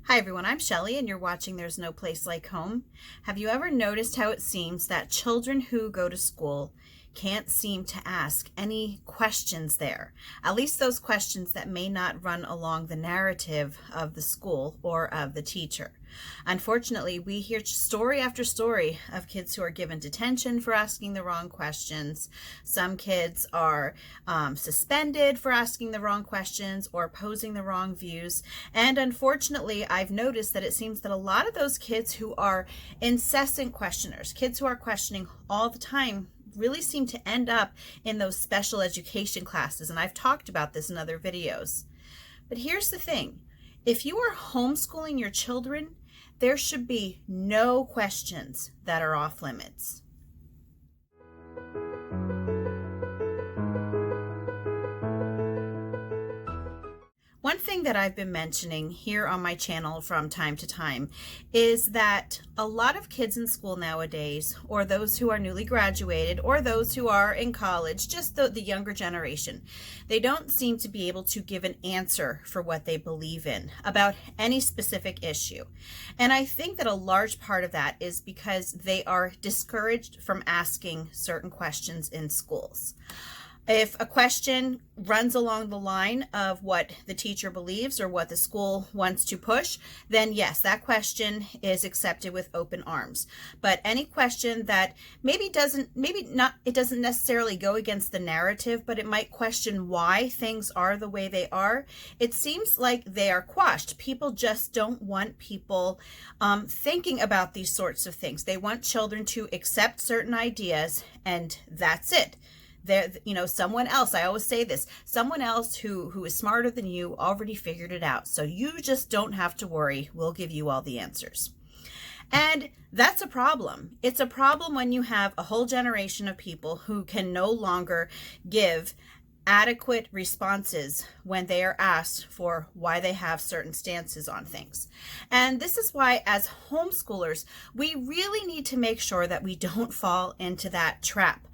Hi everyone, I'm Shelly and you're watching There's No Place Like Home. Have you ever noticed how it seems that children who go to school can't seem to ask any questions there? At least those questions that may not run along the narrative of the school or of the teacher. Unfortunately, we hear story after story of kids who are given detention for asking the wrong questions. Some kids are suspended for asking the wrong questions or posing the wrong views. And unfortunately, I've noticed that it seems that a lot of those kids who are incessant questioners, kids who are questioning all the time, really seem to end up in those special education classes. And I've talked about this in other videos. But here's the thing. If you are homeschooling your children, there should be no questions that are off limits. One thing that I've been mentioning here on my channel from time to time is that a lot of kids in school nowadays, or those who are newly graduated, or those who are in college, just the younger generation, they don't seem to be able to give an answer for what they believe in about any specific issue. And I think that a large part of that is because they are discouraged from asking certain questions in schools. If a question runs along the line of what the teacher believes or what the school wants to push, then yes, that question is accepted with open arms. But any question that it doesn't necessarily go against the narrative, but it might question why things are the way they are, it seems like they are quashed. People just don't want people thinking about these sorts of things. They want children to accept certain ideas, and that's it. Someone else, I always say this, someone else who is smarter than you already figured it out. So you just don't have to worry. We'll give you all the answers. And that's a problem. It's a problem when you have a whole generation of people who can no longer give adequate responses when they are asked for why they have certain stances on things. And this is why, as homeschoolers, we really need to make sure that we don't fall into that trap.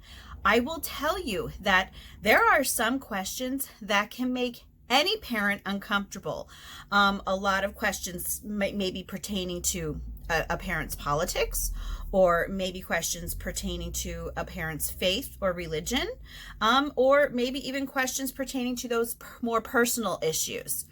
I will tell you that there are some questions that can make any parent uncomfortable. A lot of questions may be pertaining to a parent's politics, or maybe questions pertaining to a parent's faith or religion, or maybe even questions pertaining to those more personal issues.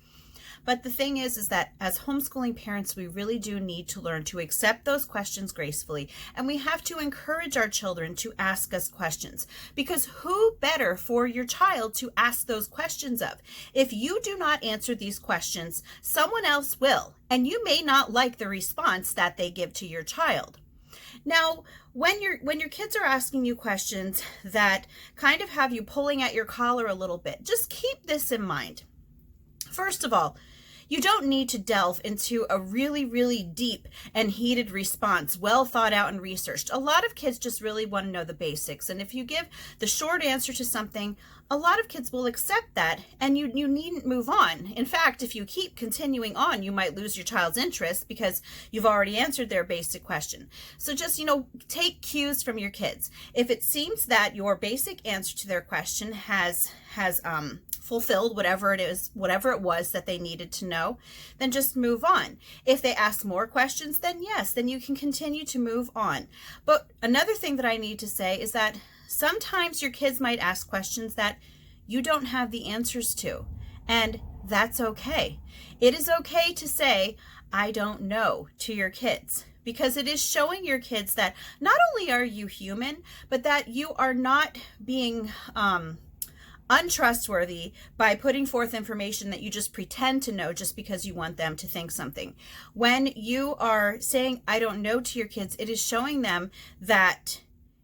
But the thing is that as homeschooling parents, we really do need to learn to accept those questions gracefully. And we have to encourage our children to ask us questions, because who better for your child to ask those questions of? If you do not answer these questions, someone else will, and you may not like the response that they give to your child. Now, when your kids are asking you questions that kind of have you pulling at your collar a little bit, just keep this in mind. First of all, you don't need to delve into a really, really deep and heated response, well thought out and researched. A lot of kids just really want to know the basics. And if you give the short answer to something, a lot of kids will accept that, and you needn't move on. In fact, if you keep continuing on, you might lose your child's interest because you've already answered their basic question. So just, take cues from your kids. If it seems that your basic answer to their question has fulfilled whatever it was that they needed to know, then just move on. If they ask more questions, then yes, then you can continue to move on. But another thing that I need to say is that sometimes your kids might ask questions that you don't have the answers to, and that's okay. It is okay to say, I don't know, to your kids, because it is showing your kids that not only are you human, but that you are not being untrustworthy by putting forth information that you just pretend to know just because you want them to think something. When you are saying, I don't know, to your kids, it is showing them that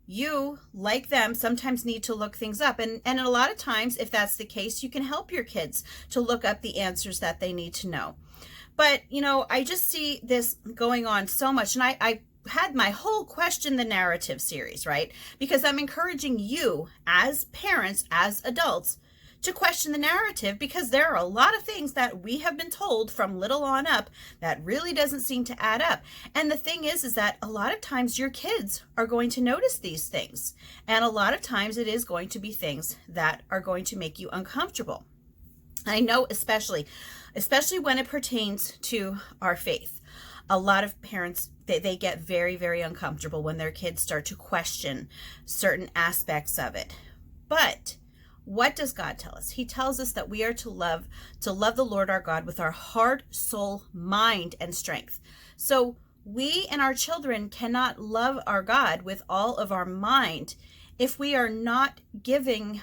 you, like them, sometimes need to look things up. And a lot of times, if that's the case, you can help your kids to look up the answers that they need to know. But, I just see this going on so much. And I had my whole Question the Narrative series, right? Because I'm encouraging you as parents, as adults, to question the narrative, because there are a lot of things that we have been told from little on up that really doesn't seem to add up. And the thing is that a lot of times your kids are going to notice these things. And a lot of times it is going to be things that are going to make you uncomfortable. I know especially especially when it pertains to our faith. A lot of parents, they get very, very uncomfortable when their kids start to question certain aspects of it. But what does God tell us? He tells us that we are to love the Lord our God with our heart, soul, mind, and strength. So we and our children cannot love our God with all of our mind if we are not giving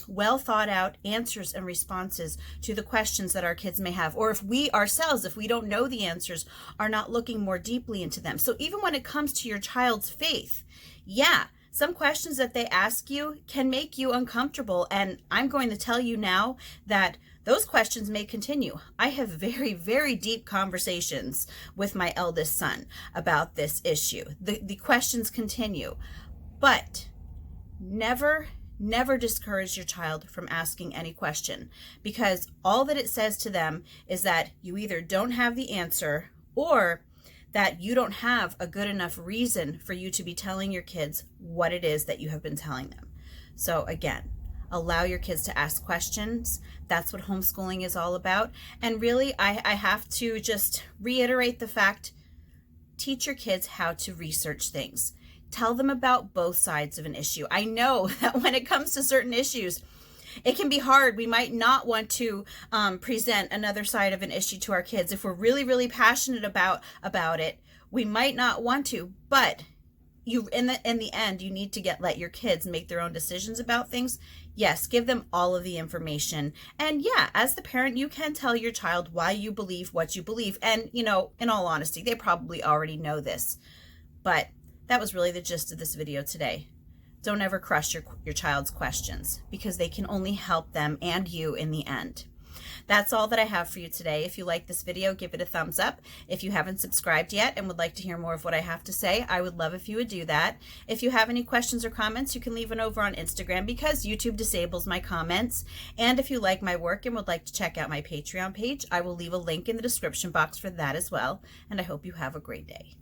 well thought out answers and responses to the questions that our kids may have, or if we ourselves, if we don't know the answers, are not looking more deeply into them. So even when it comes to your child's faith, yeah, some questions that they ask you can make you uncomfortable. And I'm going to tell you now that those questions may continue. I have very, very deep conversations with my eldest son about this issue. The questions continue, but never discourage your child from asking any question, because all that it says to them is that you either don't have the answer or that you don't have a good enough reason for you to be telling your kids what it is that you have been telling them. So again, allow your kids to ask questions. That's what homeschooling is all about. And really, I have to just reiterate the fact, teach your kids how to research things. Tell them about both sides of an issue. I know that when it comes to certain issues, it can be hard. We might not want to present another side of an issue to our kids. If we're really, really passionate about it, we might not want to. But you, in the end, you need to let your kids make their own decisions about things. Yes, give them all of the information. And yeah, as the parent, you can tell your child why you believe what you believe. And, in all honesty, they probably already know this. But that was really the gist of this video today. Don't ever crush your child's questions, because they can only help them and you in the end. That's all that I have for you today. If you like this video, give it a thumbs up. If you haven't subscribed yet and would like to hear more of what I have to say, I would love if you would do that. If you have any questions or comments, you can leave it over on Instagram, because YouTube disables my comments. And if you like my work and would like to check out my Patreon page, I will leave a link in the description box for that as well. And I hope you have a great day.